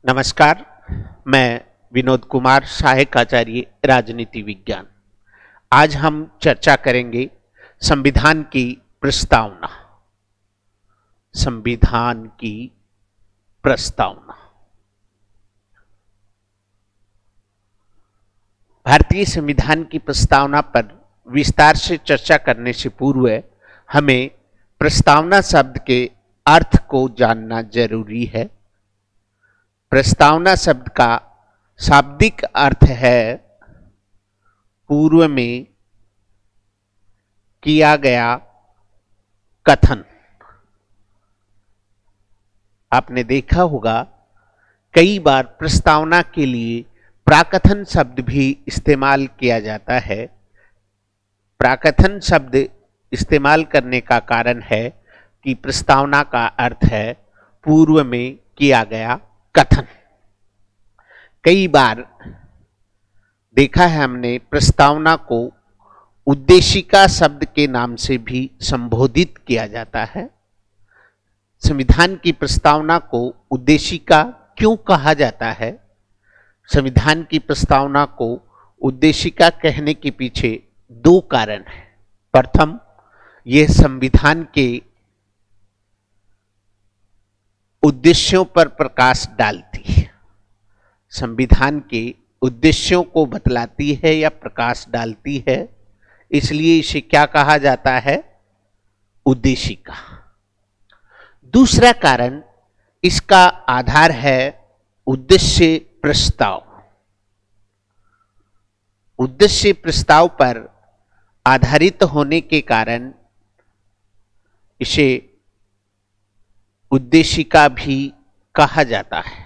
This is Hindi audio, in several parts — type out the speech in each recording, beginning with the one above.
नमस्कार। मैं विनोद कुमार, सहायक आचार्य राजनीति विज्ञान। आज हम चर्चा करेंगे संविधान की प्रस्तावना। संविधान की प्रस्तावना। भारतीय संविधान की प्रस्तावना पर विस्तार से चर्चा करने से पूर्व हमें प्रस्तावना शब्द के अर्थ को जानना जरूरी है। प्रस्तावना शब्द का शाब्दिक अर्थ है पूर्व में किया गया कथन। आपने देखा होगा कई बार प्रस्तावना के लिए प्राकथन शब्द भी इस्तेमाल किया जाता है। प्राकथन शब्द इस्तेमाल करने का कारण है कि प्रस्तावना का अर्थ है पूर्व में किया गया कथन। कई बार देखा है हमने प्रस्तावना को उद्देशिका शब्द के नाम से भी संबोधित किया जाता है। संविधान की प्रस्तावना को उद्देशिका क्यों कहा जाता है? संविधान की प्रस्तावना को उद्देशिका कहने के पीछे दो कारण हैं। प्रथम, यह संविधान के उद्देश्यों पर प्रकाश डालती है। संविधान के उद्देश्यों को बतलाती है या प्रकाश डालती है, इसलिए इसे क्या कहा जाता है? उद्देशिका। दूसरा कारण, इसका आधार है उद्देश्य प्रस्ताव। उद्देश्य प्रस्ताव पर आधारित होने के कारण इसे उद्देशिका भी कहा जाता है।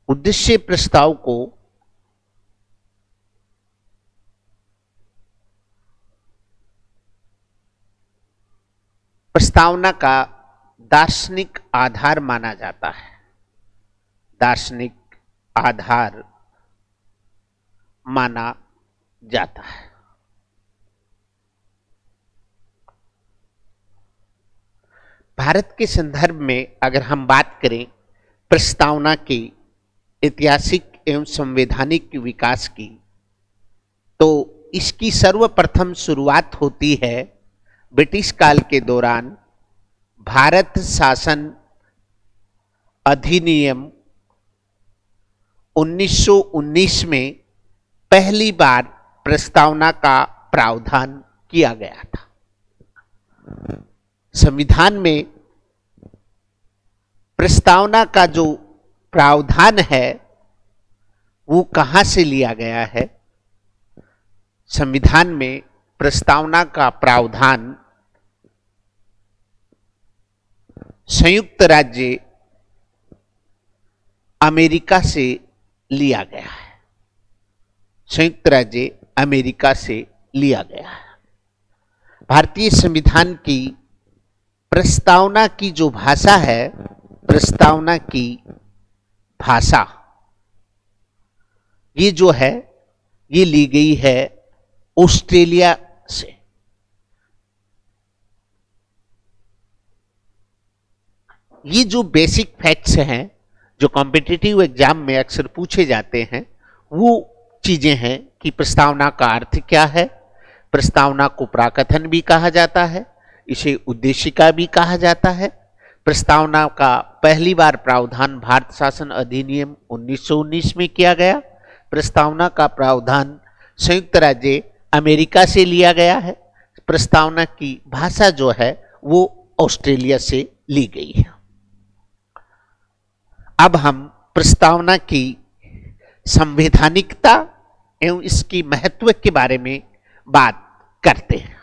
उद्देश्य प्रस्ताव को प्रस्तावना का दार्शनिक आधार माना जाता है। दार्शनिक आधार माना जाता है। भारत के संदर्भ में अगर हम बात करें प्रस्तावना के ऐतिहासिक एवं संवैधानिक विकास की, तो इसकी सर्वप्रथम शुरुआत होती है ब्रिटिश काल के दौरान भारत शासन अधिनियम 1919 में पहली बार प्रस्तावना का प्रावधान किया गया था। संविधान में प्रस्तावना का जो प्रावधान है वो कहां से लिया गया है? संविधान में प्रस्तावना का प्रावधान संयुक्त राज्य अमेरिका से लिया गया है। संयुक्त राज्य अमेरिका से लिया गया है। भारतीय संविधान की प्रस्तावना की जो भाषा है, प्रस्तावना की भाषा ये जो है ये ली गई है ऑस्ट्रेलिया से। ये जो बेसिक फैक्ट्स हैं जो कॉम्पिटिटिव एग्जाम में अक्सर पूछे जाते हैं, वो चीजें हैं कि प्रस्तावना का अर्थ क्या है। प्रस्तावना को प्राकथन भी कहा जाता है, इसे उद्देशिका भी कहा जाता है। प्रस्तावना का पहली बार प्रावधान भारत शासन अधिनियम 1919 में किया गया। प्रस्तावना का प्रावधान संयुक्त राज्य अमेरिका से लिया गया है। प्रस्तावना की भाषा जो है वो ऑस्ट्रेलिया से ली गई है। अब हम प्रस्तावना की संवैधानिकता एवं इसकी महत्व के बारे में बात करते हैं।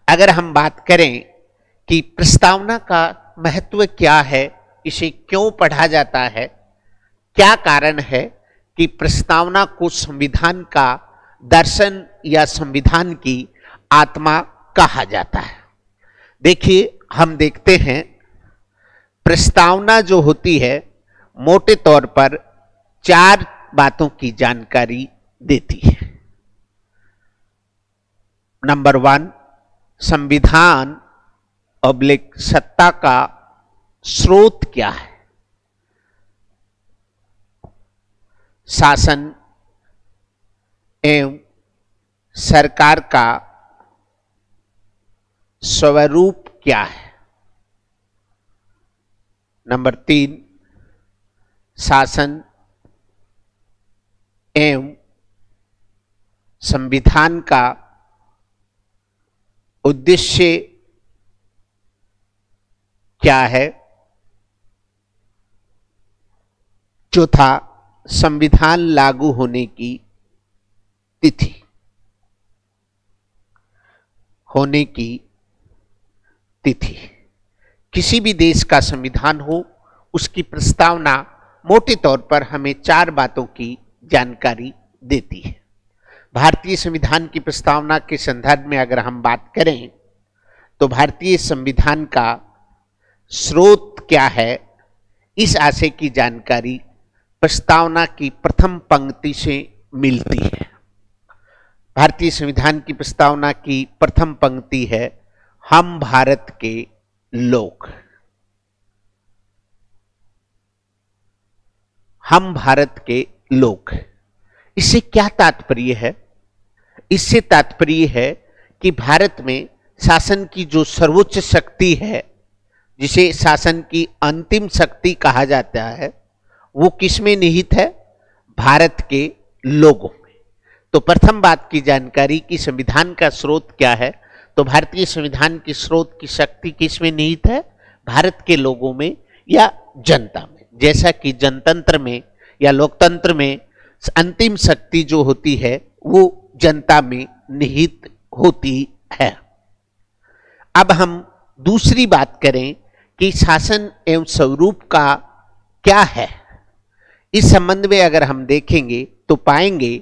अगर हम बात करें कि प्रस्तावना का महत्व क्या है, इसे क्यों पढ़ा जाता है, क्या कारण है कि प्रस्तावना को संविधान का दर्शन या संविधान की आत्मा कहा जाता है। देखिए, हम देखते हैं प्रस्तावना जो होती है मोटे तौर पर 4 बातों की जानकारी देती है। नंबर 1, संविधान ऑब्लिक सत्ता का स्रोत क्या है? शासन एवं सरकार का स्वरूप क्या है? नंबर 3, शासन एवं संविधान का उद्देश्य क्या है? चौथा, संविधान लागू होने की तिथि। किसी भी देश का संविधान हो, उसकी प्रस्तावना मोटे तौर पर हमें 4 बातों की जानकारी देती है। भारतीय संविधान की प्रस्तावना के संदर्भ में अगर हम बात करें तो भारतीय संविधान का स्रोत क्या है, इस आशय की जानकारी प्रस्तावना की प्रथम पंक्ति से मिलती है। भारतीय संविधान की प्रस्तावना की प्रथम पंक्ति है, हम भारत के लोग। हम भारत के लोग, इससे क्या तात्पर्य है? इससे तात्पर्य है कि भारत में शासन की जो सर्वोच्च शक्ति है, जिसे शासन की अंतिम शक्ति कहा जाता है, वो किसमें निहित है? भारत के लोगों में। तो प्रथम बात की जानकारी कि संविधान का स्रोत क्या है, तो भारतीय संविधान की स्रोत की शक्ति किसमें निहित है? भारत के लोगों में या जनता में। जैसा कि जनतंत्र में या लोकतंत्र में अंतिम शक्ति जो होती है वो जनता में निहित होती है। अब हम दूसरी बात करें कि शासन एवं स्वरूप का क्या है। इस संबंध में अगर हम देखेंगे तो पाएंगे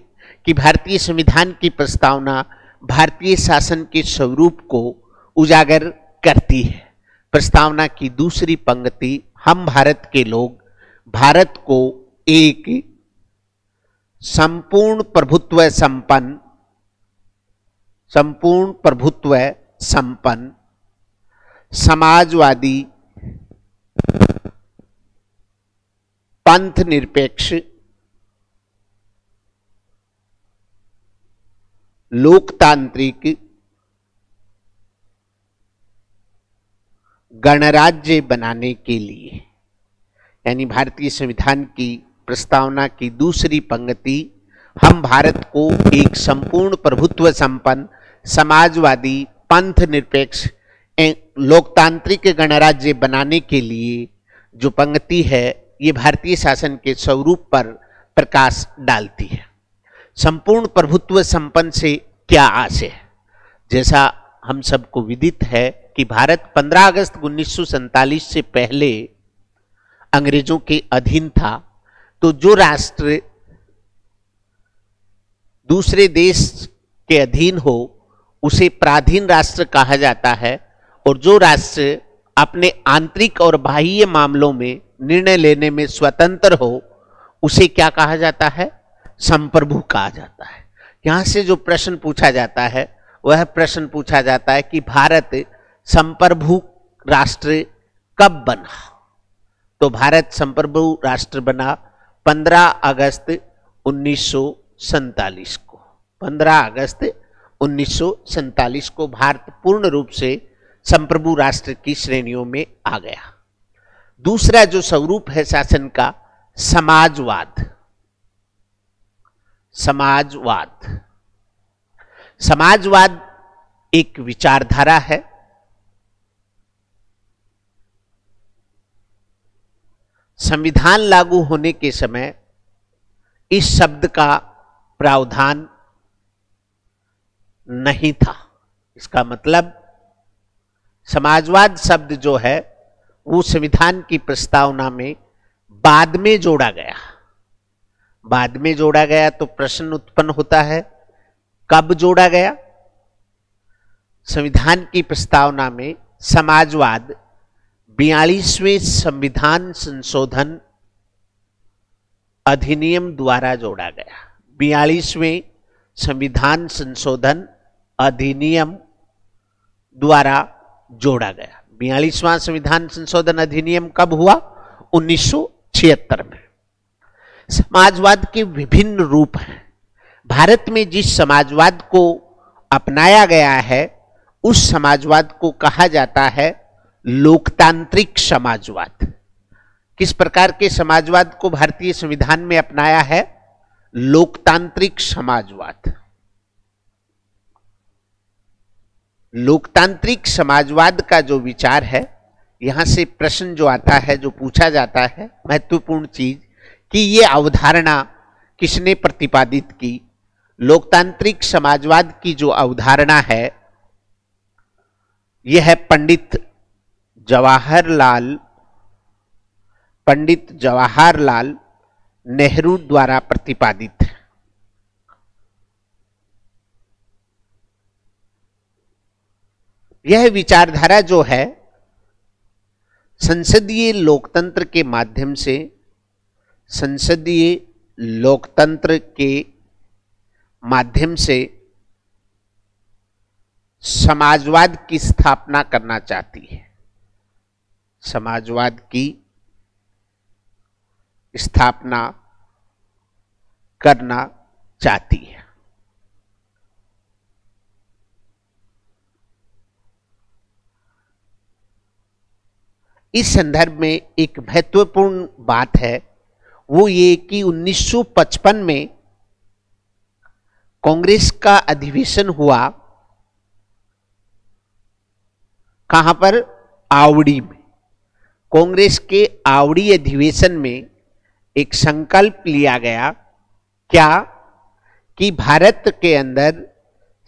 कि भारतीय संविधान की प्रस्तावना भारतीय शासन के स्वरूप को उजागर करती है। प्रस्तावना की दूसरी पंक्ति, हम भारत के लोग भारत को एक संपूर्ण प्रभुत्व संपन्न समाजवादी पंथ निरपेक्ष लोकतांत्रिक गणराज्य बनाने के लिए, यानी भारतीय संविधान की प्रस्तावना की दूसरी पंक्ति, हम भारत को एक संपूर्ण प्रभुत्व संपन्न समाजवादी पंथ निरपेक्ष लोकतांत्रिक गणराज्य बनाने के लिए जो पंक्ति है, ये भारतीय शासन के स्वरूप पर प्रकाश डालती है। संपूर्ण प्रभुत्व संपन्न से क्या आशय है? जैसा हम सबको विदित है कि भारत 15 अगस्त 1947 से पहले अंग्रेजों के अधीन था। तो जो राष्ट्र दूसरे देश के अधीन हो उसे पराधीन राष्ट्र कहा जाता है, और जो राष्ट्र अपने आंतरिक और बाह्य मामलों में निर्णय लेने में स्वतंत्र हो उसे क्या कहा जाता है? संप्रभु कहा जाता है। यहां से जो प्रश्न पूछा जाता है वह प्रश्न पूछा जाता है कि भारत संप्रभु राष्ट्र कब बना? तो भारत संप्रभु राष्ट्र बना 15 अगस्त 1947 को। 15 अगस्त 1947 को भारत पूर्ण रूप से संप्रभु राष्ट्र की श्रेणियों में आ गया। दूसरा जो स्वरूप है शासन का, समाजवाद। समाजवाद एक विचारधारा है। संविधान लागू होने के समय इस शब्द का प्रावधान नहीं था। इसका मतलब समाजवाद शब्द जो है वो संविधान की प्रस्तावना में बाद में जोड़ा गया। बाद में जोड़ा गया तो प्रश्न उत्पन्न होता है, कब जोड़ा गया? संविधान की प्रस्तावना में समाजवाद 42वें संविधान संशोधन अधिनियम द्वारा जोड़ा गया। 42वें संविधान संशोधन अधिनियम द्वारा जोड़ा गया। 42वां संविधान संशोधन अधिनियम कब हुआ? 1976 में। समाजवाद के विभिन्न रूप हैं। भारत में जिस समाजवाद को अपनाया गया है उस समाजवाद को कहा जाता है लोकतांत्रिक समाजवाद। किस प्रकार के समाजवाद को भारतीय संविधान में अपनाया है? लोकतांत्रिक समाजवाद। लोकतांत्रिक समाजवाद का जो विचार है, यहां से प्रश्न जो आता है, जो पूछा जाता है, महत्वपूर्ण चीज कि ये अवधारणा किसने प्रतिपादित की? लोकतांत्रिक समाजवाद की जो अवधारणा है यह है पंडित जवाहरलाल नेहरू द्वारा प्रतिपादित है। यह विचारधारा जो है संसदीय लोकतंत्र के माध्यम से, समाजवाद की स्थापना करना चाहती है। समाजवाद की स्थापना करना चाहती है। इस संदर्भ में एक महत्वपूर्ण बात है, वो ये कि 1955 में कांग्रेस का अधिवेशन हुआ। कहां पर? आवड़ी में। कांग्रेस के आवड़ी अधिवेशन में एक संकल्प लिया गया, क्या? कि भारत के अंदर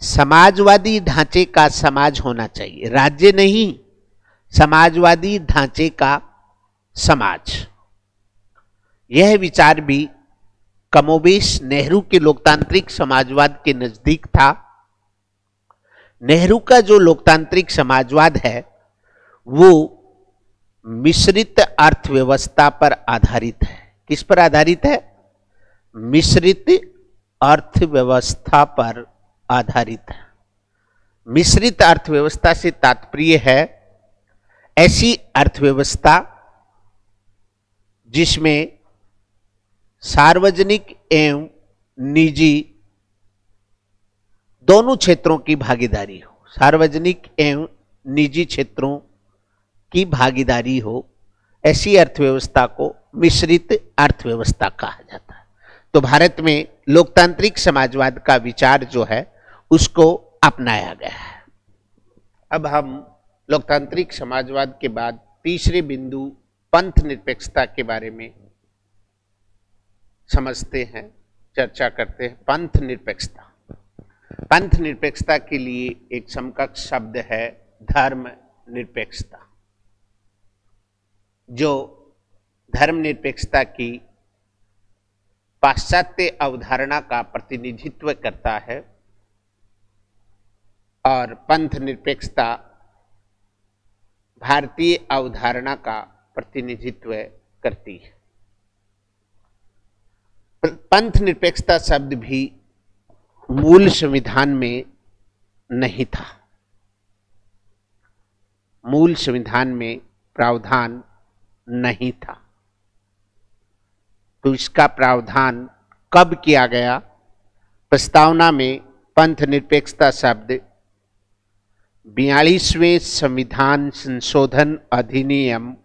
समाजवादी ढांचे का समाज होना चाहिए, राज्य नहीं, समाजवादी ढांचे का समाज। यह विचार भी कमोबेश नेहरू के लोकतांत्रिक समाजवाद के नजदीक था। नेहरू का जो लोकतांत्रिक समाजवाद है वो मिश्रित अर्थव्यवस्था पर आधारित है। किस पर आधारित है? मिश्रित अर्थव्यवस्था पर आधारित है। मिश्रित अर्थव्यवस्था से तात्पर्य है ऐसी अर्थव्यवस्था जिसमें सार्वजनिक एवं निजी दोनों क्षेत्रों की भागीदारी हो। सार्वजनिक एवं निजी क्षेत्रों की भागीदारी हो, ऐसी अर्थव्यवस्था को मिश्रित अर्थव्यवस्था कहा जाता है। तो भारत में लोकतांत्रिक समाजवाद का विचार जो है उसको अपनाया गया है। अब हम लोकतांत्रिक समाजवाद के बाद तीसरे बिंदु पंथ निरपेक्षता के बारे में समझते हैं, चर्चा करते हैं। पंथ निरपेक्षता। पंथ निरपेक्षता के लिए एक समकक्ष शब्द है धर्म निरपेक्षता, जो धर्म निरपेक्षता की पाश्चात्य अवधारणा का प्रतिनिधित्व करता है और पंथ निरपेक्षता भारतीय अवधारणा का प्रतिनिधित्व करती है। पंथ निरपेक्षता शब्द भी मूल संविधान में नहीं था। मूल संविधान में प्रावधान नहीं था। तो इसका प्रावधान कब किया गया? प्रस्तावना में पंथ निरपेक्षता शब्द 42वें संविधान संशोधन अधिनियम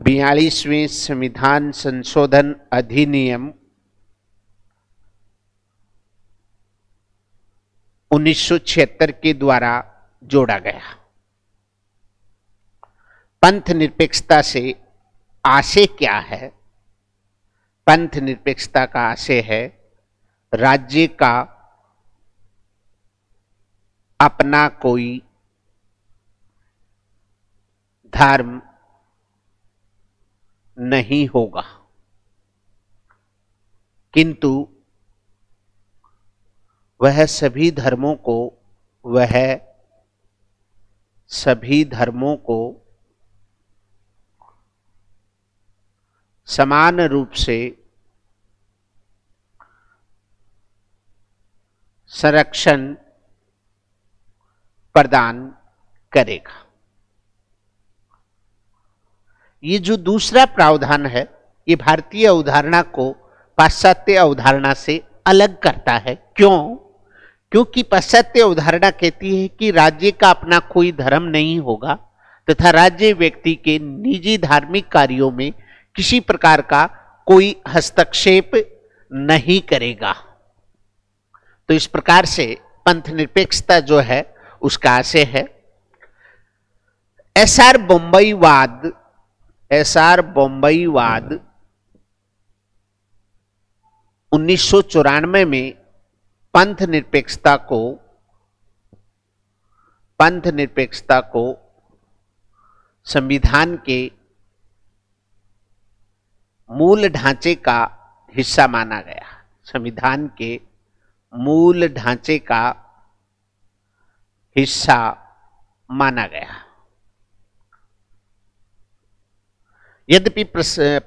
42वें संविधान संशोधन अधिनियम 1976 के द्वारा जोड़ा गया। पंथ निरपेक्षता से आशय क्या है? पंथ निरपेक्षता का आशय है राज्य का अपना कोई धर्म नहीं होगा, किंतु वह सभी धर्मों को समान रूप से संरक्षण प्रदान करेगा। ये जो दूसरा प्रावधान है, ये भारतीय अवधारणा को पाश्चात्य अवधारणा से अलग करता है। क्यों? क्योंकि पाश्चात्य अवधारणा कहती है कि राज्य का अपना कोई धर्म नहीं होगा तथा राज्य व्यक्ति के निजी धार्मिक कार्यों में किसी प्रकार का कोई हस्तक्षेप नहीं करेगा। तो इस प्रकार से पंथ निरपेक्षता जो है उसका आशय है। एसआर बम्बईवाद 1994 में पंथ निरपेक्षता को संविधान के मूल ढांचे का हिस्सा माना गया। संविधान के मूल ढांचे का हिस्सा माना गया। यद्यपि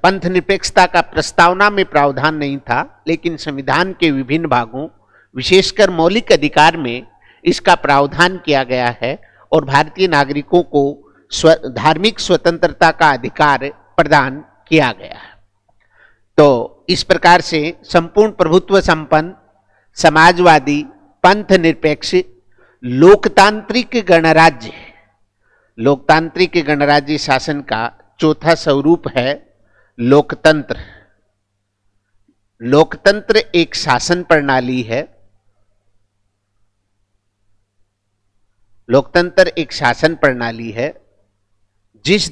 पंथ निरपेक्षता का प्रस्तावना में प्रावधान नहीं था, लेकिन संविधान के विभिन्न भागों विशेषकर मौलिक अधिकार में इसका प्रावधान किया गया है और भारतीय नागरिकों को धार्मिक स्वतंत्रता का अधिकार प्रदान किया गया है। तो इस प्रकार से संपूर्ण प्रभुत्व संपन्न समाजवादी पंथ निरपेक्ष लोकतांत्रिक गणराज्य शासन का चौथा स्वरूप है लोकतंत्र। लोकतंत्र एक शासन प्रणाली है। लोकतंत्र एक शासन प्रणाली है जिस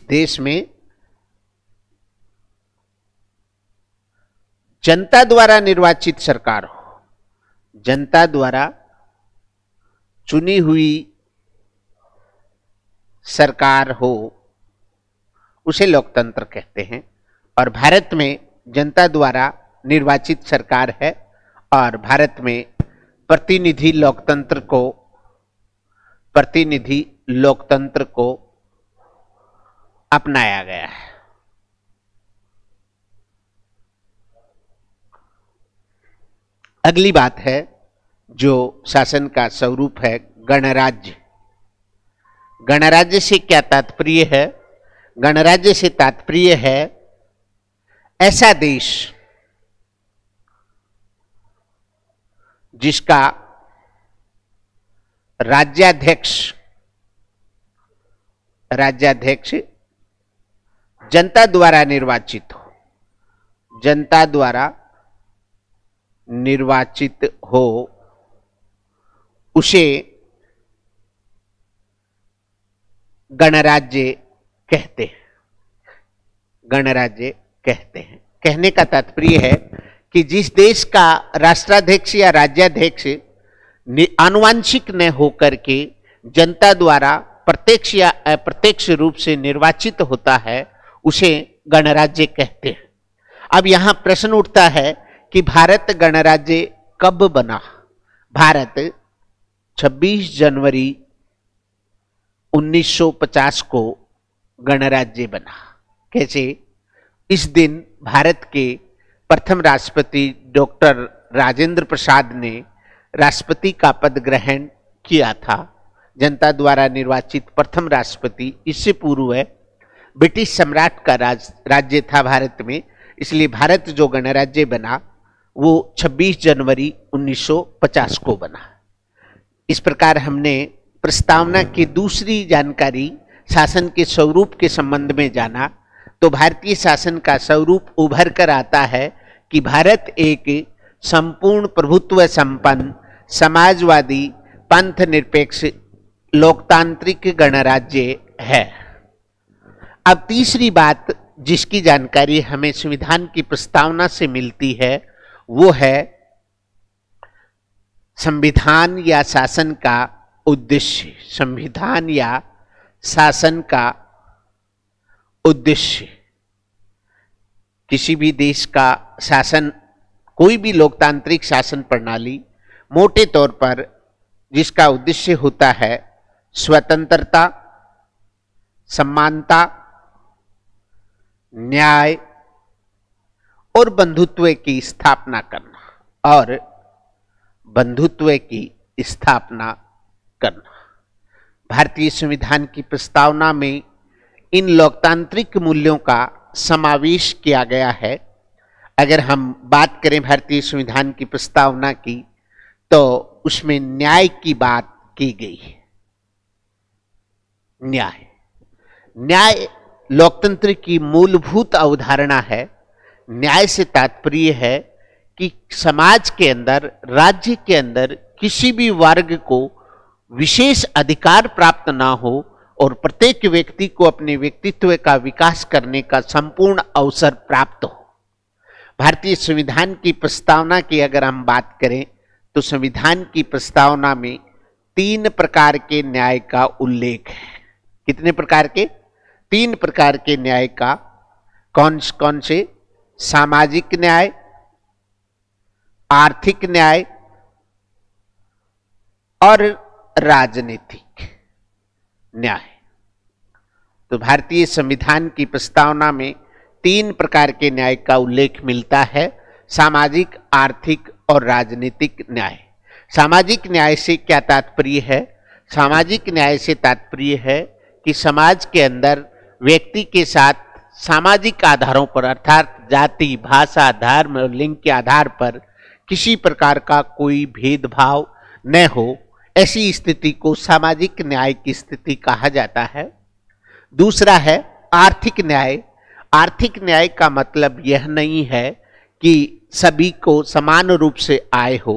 देश में जनता द्वारा निर्वाचित सरकार हो, जनता द्वारा चुनी हुई सरकार हो, उसे लोकतंत्र कहते हैं। और भारत में जनता द्वारा निर्वाचित सरकार है और भारत में प्रतिनिधि लोकतंत्र को अपनाया गया है। अगली बात है जो शासन का स्वरूप है गणराज्य। गणराज्य से क्या तात्पर्य है? गणराज्य से तात्पर्य है ऐसा देश जिसका राज्याध्यक्ष जनता द्वारा निर्वाचित हो, उसे गणराज्य कहते हैं। कहने का तात्पर्य है कि जिस देश का राष्ट्राध्यक्ष या राज्याध्यक्ष आनुवांशिक न होकर के जनता द्वारा प्रत्यक्ष या अप्रत्यक्ष रूप से निर्वाचित होता है, उसे गणराज्य कहते हैं। अब यहां प्रश्न उठता है कि भारत गणराज्य कब बना? भारत 26 जनवरी 1950 को गणराज्य बना। कैसे? इस दिन भारत के प्रथम राष्ट्रपति डॉक्टर राजेंद्र प्रसाद ने राष्ट्रपति का पद ग्रहण किया था। जनता द्वारा निर्वाचित प्रथम राष्ट्रपति। इससे पूर्व ब्रिटिश सम्राट का राज्य था भारत में, इसलिए भारत जो गणराज्य बना वो 26 जनवरी 1950 को बना। इस प्रकार हमने प्रस्तावना की दूसरी जानकारी शासन के स्वरूप के संबंध में जाना। तो भारतीय शासन का स्वरूप उभर कर आता है कि भारत एक संपूर्ण प्रभुत्व संपन्न समाजवादी पंथ निरपेक्ष लोकतांत्रिक गणराज्य है। अब तीसरी बात जिसकी जानकारी हमें संविधान की प्रस्तावना से मिलती है वो है संविधान या शासन का उद्देश्य। संविधान या शासन का उद्देश्य। किसी भी देश का शासन, कोई भी लोकतांत्रिक शासन प्रणाली मोटे तौर पर जिसका उद्देश्य होता है स्वतंत्रता, समानता, न्याय और बंधुत्व की स्थापना करना और बंधुत्व की स्थापना करना। भारतीय संविधान की प्रस्तावना में इन लोकतांत्रिक मूल्यों का समावेश किया गया है। अगर हम बात करें भारतीय संविधान की प्रस्तावना की, तो उसमें न्याय की बात की गई है। न्याय लोकतंत्र की मूलभूत अवधारणा है। न्याय से तात्पर्य है कि समाज के अंदर, राज्य के अंदर किसी भी वर्ग को विशेष अधिकार प्राप्त ना हो और प्रत्येक व्यक्ति को अपने व्यक्तित्व का विकास करने का संपूर्ण अवसर प्राप्त हो। भारतीय संविधान की प्रस्तावना की अगर हम बात करें तो संविधान की प्रस्तावना में 3 प्रकार के न्याय का उल्लेख है। कितने प्रकार के? 3 प्रकार के न्याय का। कौन कौन से? सामाजिक न्याय, आर्थिक न्याय और राजनीतिक न्याय। तो भारतीय संविधान की प्रस्तावना में 3 प्रकार के न्याय का उल्लेख मिलता है, सामाजिक, आर्थिक और राजनीतिक न्याय। सामाजिक न्याय से क्या तात्पर्य है? सामाजिक न्याय से तात्पर्य है कि समाज के अंदर व्यक्ति के साथ सामाजिक आधारों पर, अर्थात जाति, भाषा, धर्म और लिंग के आधार पर किसी प्रकार का कोई भेदभाव न हो, ऐसी स्थिति को सामाजिक न्याय की स्थिति कहा जाता है। दूसरा है आर्थिक न्याय। आर्थिक न्याय का मतलब यह नहीं है कि सभी को समान रूप से आय हो।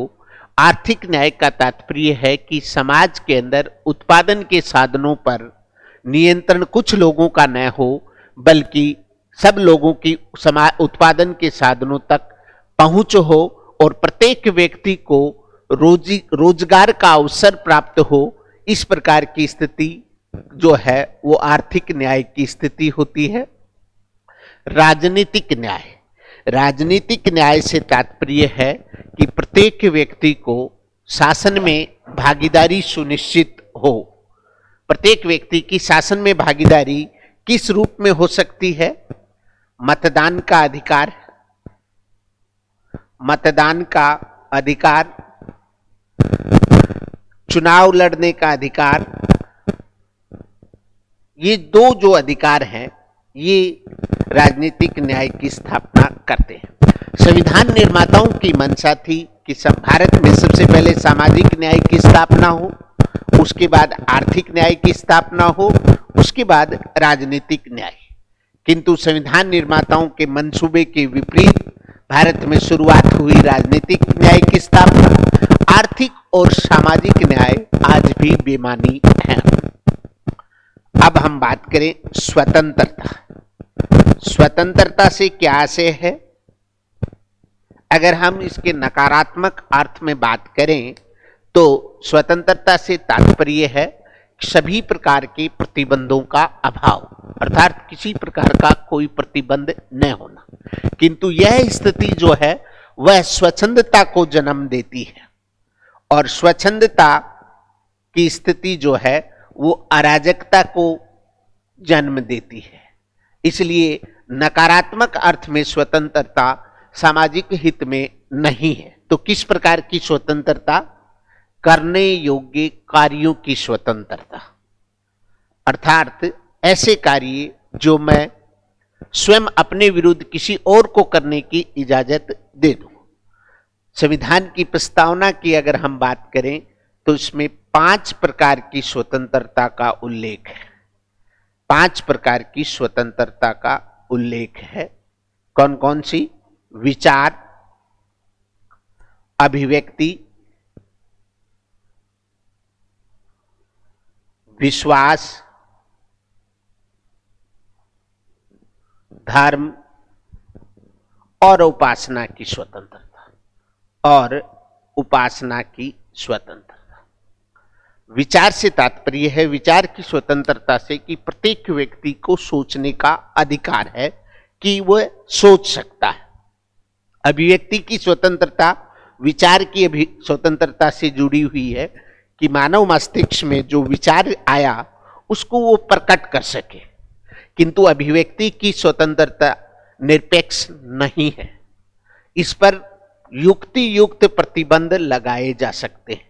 आर्थिक न्याय का तात्पर्य है कि समाज के अंदर उत्पादन के साधनों पर नियंत्रण कुछ लोगों का न हो, बल्कि सब लोगों की उत्पादन के साधनों तक पहुंच हो और प्रत्येक व्यक्ति को रोजगार का अवसर प्राप्त हो। इस प्रकार की स्थिति जो है वो आर्थिक न्याय की स्थिति होती है। राजनीतिक न्याय। राजनीतिक न्याय से तात्पर्य है कि प्रत्येक व्यक्ति को शासन में भागीदारी सुनिश्चित हो। प्रत्येक व्यक्ति की शासन में भागीदारी किस रूप में हो सकती है? मतदान का अधिकार, मतदान का अधिकार, चुनाव लड़ने का अधिकार, ये 2 जो अधिकार हैं ये राजनीतिक न्याय की स्थापना करते हैं। संविधान निर्माताओं की मंशा थी कि भारत में सबसे पहले सामाजिक न्याय की स्थापना हो, उसके बाद आर्थिक न्याय की स्थापना हो, उसके बाद राजनीतिक न्याय। किंतु संविधान निर्माताओं के मंसूबे के विपरीत भारत में शुरुआत हुई राजनीतिक न्याय की स्थापना। आर्थिक और सामाजिक न्याय आज भी बेमानी है। अब हम बात करें स्वतंत्रता। स्वतंत्रता से क्या आशय है? अगर हम इसके नकारात्मक अर्थ में बात करें तो स्वतंत्रता से तात्पर्य है सभी प्रकार के प्रतिबंधों का अभाव, अर्थात किसी प्रकार का कोई प्रतिबंध न होना। किंतु यह स्थिति जो है वह स्वच्छंदता को जन्म देती है और स्वच्छंदता की स्थिति जो है वो अराजकता को जन्म देती है। इसलिए नकारात्मक अर्थ में स्वतंत्रता सामाजिक हित में नहीं है। तो किस प्रकार की स्वतंत्रता? करने योग्य कार्यों की स्वतंत्रता, अर्थात ऐसे कार्य जो मैं स्वयं अपने विरुद्ध किसी और को करने की इजाजत दे दूं। संविधान की प्रस्तावना की अगर हम बात करें तो इसमें 5 प्रकार की स्वतंत्रता का उल्लेख है। 5 प्रकार की स्वतंत्रता का उल्लेख है। कौन कौन सी? विचार, अभिव्यक्ति, विश्वास, धर्म और उपासना की स्वतंत्रता और उपासना की स्वतंत्रता। विचार से तात्पर्य है विचार की स्वतंत्रता से कि प्रत्येक व्यक्ति को सोचने का अधिकार है कि वह सोच सकता है। अभिव्यक्ति की स्वतंत्रता विचार की स्वतंत्रता से जुड़ी हुई है कि मानव मस्तिष्क में जो विचार आया उसको वो प्रकट कर सके। किंतु अभिव्यक्ति की स्वतंत्रता निरपेक्ष नहीं है। इस पर युक्ति युक्त प्रतिबंध लगाए जा सकते हैं।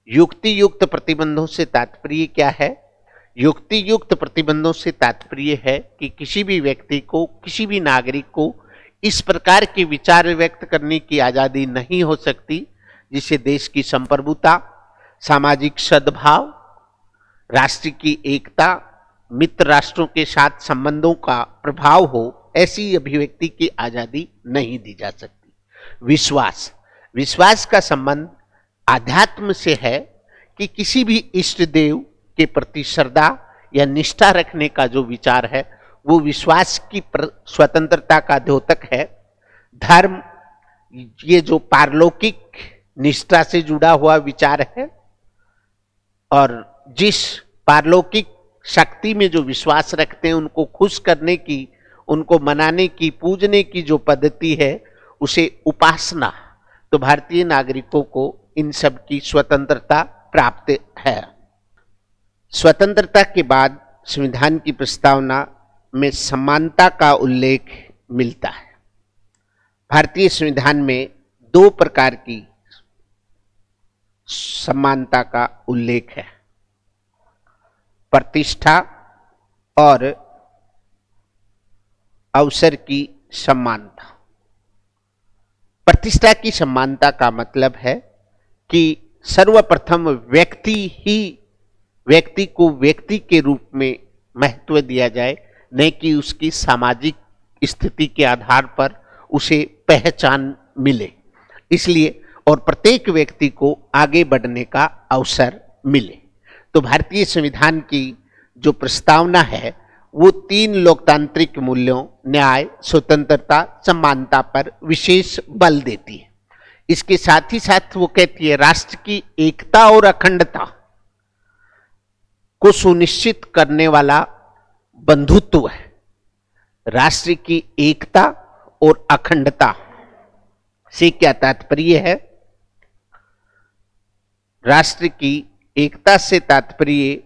युक्ति युक्त प्रतिबंधों से तात्पर्य क्या है? युक्ति युक्त प्रतिबंधों से तात्पर्य है कि किसी भी व्यक्ति को, किसी भी नागरिक को इस प्रकार के विचार व्यक्त करने की आजादी नहीं हो सकती जिससे देश की संप्रभुता, सामाजिक सद्भाव, राष्ट्र की एकता, मित्र राष्ट्रों के साथ संबंधों का प्रभाव हो, ऐसी अभिव्यक्ति की आजादी नहीं दी जा सकती। विश्वास, विश्वास का संबंध आध्यात्म से है कि किसी भी इष्ट देव के प्रति श्रद्धा या निष्ठा रखने का जो विचार है वो विश्वास की स्वतंत्रता का द्योतक है। धर्म, ये जो पारलौकिक निष्ठा से जुड़ा हुआ विचार है और जिस पारलौकिक शक्ति में जो विश्वास रखते हैं उनको खुश करने की, उनको मनाने की, पूजने की जो पद्धति है उसे उपासना। तो भारतीय नागरिकों को इन सब की स्वतंत्रता प्राप्त है। स्वतंत्रता के बाद संविधान की प्रस्तावना में समानता का उल्लेख मिलता है। भारतीय संविधान में दो प्रकार की समानता का उल्लेख है, प्रतिष्ठा और अवसर की समानता। प्रतिष्ठा की समानता का मतलब है कि सर्वप्रथम व्यक्ति को व्यक्ति के रूप में महत्व दिया जाए, न कि उसकी सामाजिक स्थिति के आधार पर उसे पहचान मिले, इसलिए और प्रत्येक व्यक्ति को आगे बढ़ने का अवसर मिले। तो भारतीय संविधान की जो प्रस्तावना है वो तीन लोकतांत्रिक मूल्यों न्याय, स्वतंत्रता, समानता पर विशेष बल देती है। इसके साथ ही साथ वो कहती है राष्ट्र की एकता और अखंडता को सुनिश्चित करने वाला बंधुत्व है। राष्ट्र की एकता और अखंडता से क्या तात्पर्य है? राष्ट्र की एकता से तात्पर्य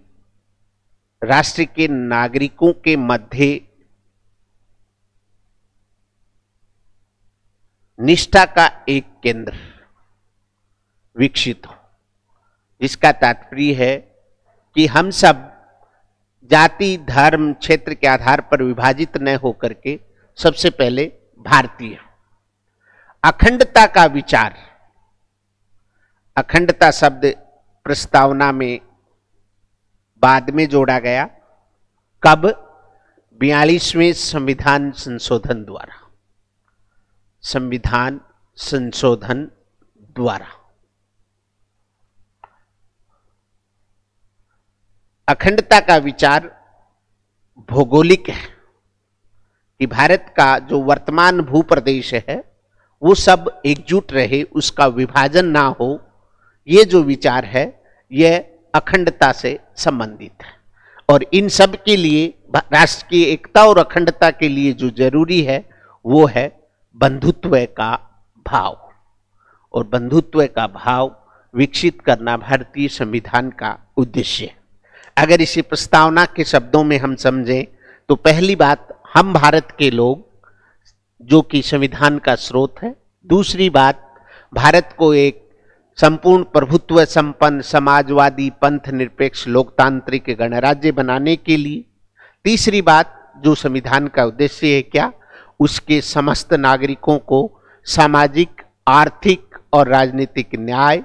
राष्ट्र के नागरिकों के मध्य निष्ठा का एक केंद्र विकसित हो, जिसका तात्पर्य है कि हम सब जाति, धर्म, क्षेत्र के आधार पर विभाजित न होकर के सबसे पहले भारतीय। अखंडता का विचार, अखंडता शब्द प्रस्तावना में बाद में जोड़ा गया। कब? 42वें संविधान संशोधन द्वारा। संविधान संशोधन द्वारा अखंडता का विचार भौगोलिक है कि भारत का जो वर्तमान भूप्रदेश है वो सब एकजुट रहे, उसका विभाजन ना हो। ये जो विचार है यह अखंडता से संबंधित है और इन सब के लिए राष्ट्र की एकता और अखंडता के लिए जो जरूरी है वो है बंधुत्व का भाव, और बंधुत्व का भाव विकसित करना भारतीय संविधान का उद्देश्य है। अगर इसी प्रस्तावना के शब्दों में हम समझें तो पहली बात, हम भारत के लोग जो कि संविधान का स्रोत है। दूसरी बात, भारत को एक संपूर्ण प्रभुत्व संपन्न समाजवादी पंथ निरपेक्ष लोकतांत्रिक गणराज्य बनाने के लिए। तीसरी बात, जो संविधान का उद्देश्य है क्या, उसके समस्त नागरिकों को सामाजिक, आर्थिक और राजनीतिक न्याय,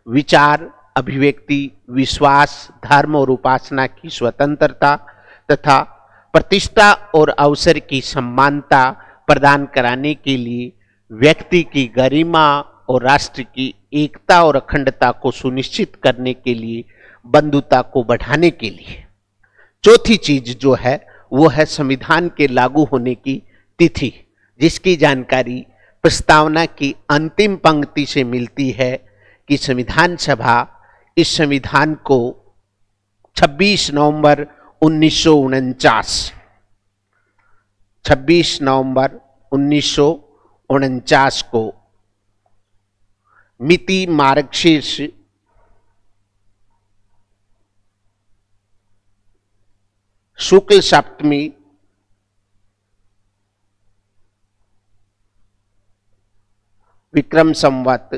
विचार, अभिव्यक्ति, विश्वास, धर्म और उपासना की स्वतंत्रता तथा प्रतिष्ठा और अवसर की समानता प्रदान कराने के लिए व्यक्ति की गरिमा और राष्ट्र की एकता और अखंडता को सुनिश्चित करने के लिए बंधुता को बढ़ाने के लिए। चौथी चीज जो है वो है संविधान के लागू होने की तिथि, जिसकी जानकारी प्रस्तावना की अंतिम पंक्ति से मिलती है कि संविधान सभा इस संविधान को 26 नवंबर 1949 को मिति मार्गशीर्ष शुक्ल सप्तमी विक्रम संवत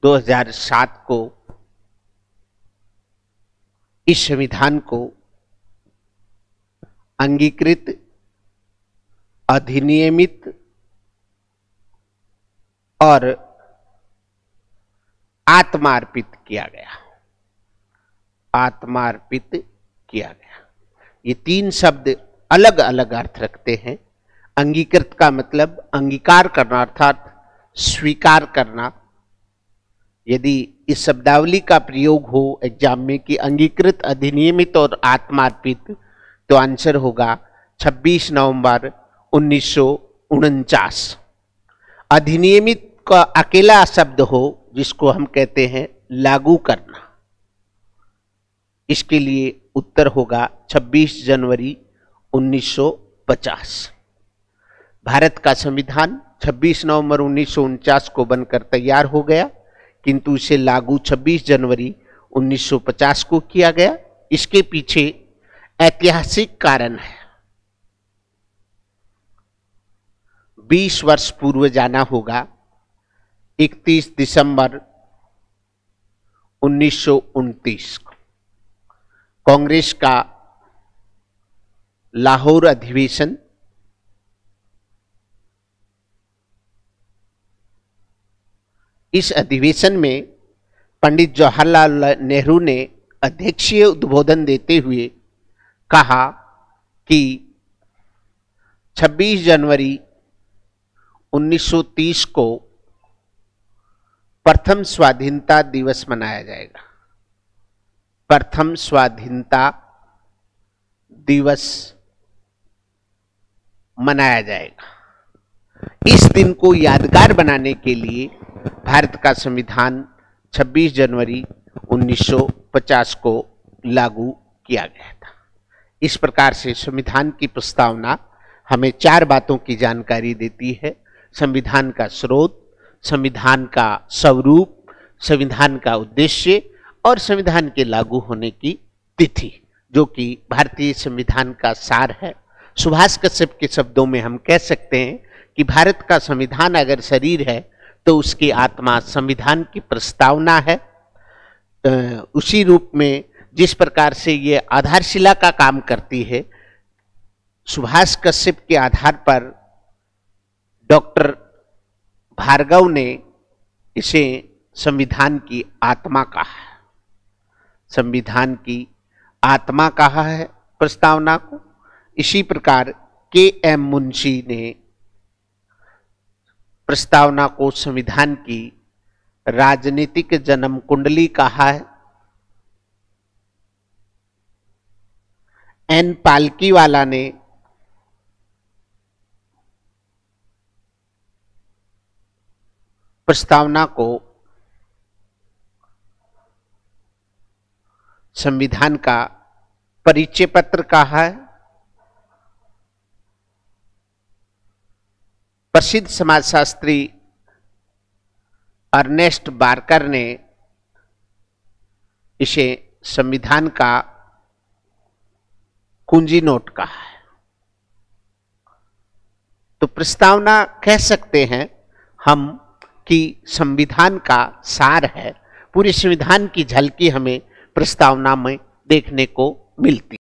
2007 को इस संविधान को अंगीकृत, अधिनियमित और आत्मार्पित किया गया। आत्मार्पित किया गया। ये तीन शब्द अलग अलग अर्थ रखते हैं। अंगीकृत का मतलब अंगीकार करना अर्थात स्वीकार करना। यदि इस शब्दावली का प्रयोग हो एग्जाम में कि अंगीकृत, अधिनियमित और आत्मार्पित, तो आंसर होगा 26 नवंबर 1949। अधिनियमित का अकेला शब्द हो जिसको हम कहते हैं लागू करना, इसके लिए उत्तर होगा 26 जनवरी 1950। भारत का संविधान 26 नवंबर 1949 को बनकर तैयार हो गया, किंतु इसे लागू 26 जनवरी 1950 को किया गया। इसके पीछे ऐतिहासिक कारण है। 20 वर्ष पूर्व जाना होगा। 31 दिसंबर 1929 को कांग्रेस का लाहौर अधिवेशन, इस अधिवेशन में पंडित जवाहरलाल नेहरू ने अध्यक्षीय उद्बोधन देते हुए कहा कि 26 जनवरी 1930 को प्रथम स्वाधीनता दिवस मनाया जाएगा। प्रथम स्वाधीनता दिवस मनाया जाएगा। इस दिन को यादगार बनाने के लिए भारत का संविधान 26 जनवरी 1950 को लागू किया गया था। इस प्रकार से संविधान की प्रस्तावना हमें 4 बातों की जानकारी देती है। संविधान का स्रोत, संविधान का स्वरूप, संविधान का उद्देश्य और संविधान के लागू होने की तिथि, जो कि भारतीय संविधान का सार है। सुभाष कश्यप के शब्दों में हम कह सकते हैं कि भारत का संविधान अगर शरीर है तो उसकी आत्मा संविधान की प्रस्तावना है। उसी रूप में जिस प्रकार से ये आधारशिला का काम करती है, सुभाष कश्यप के आधार पर डॉक्टर भार्गव ने इसे संविधान की आत्मा कहा है। संविधान की आत्मा कहा है प्रस्तावना को। इसी प्रकार के.एम. मुंशी ने प्रस्तावना को संविधान की राजनीतिक जन्म कुंडली कहा है। एन. पालकीवाला ने प्रस्तावना को संविधान का परिचय पत्र कहा है। प्रसिद्ध समाजशास्त्री अर्नेस्ट बार्कर ने इसे संविधान का कुंजी नोट कहा है। तो प्रस्तावना कह सकते हैं हम कि संविधान का सार है। पूरे संविधान की झलकी हमें प्रस्तावना में देखने को मिलती है।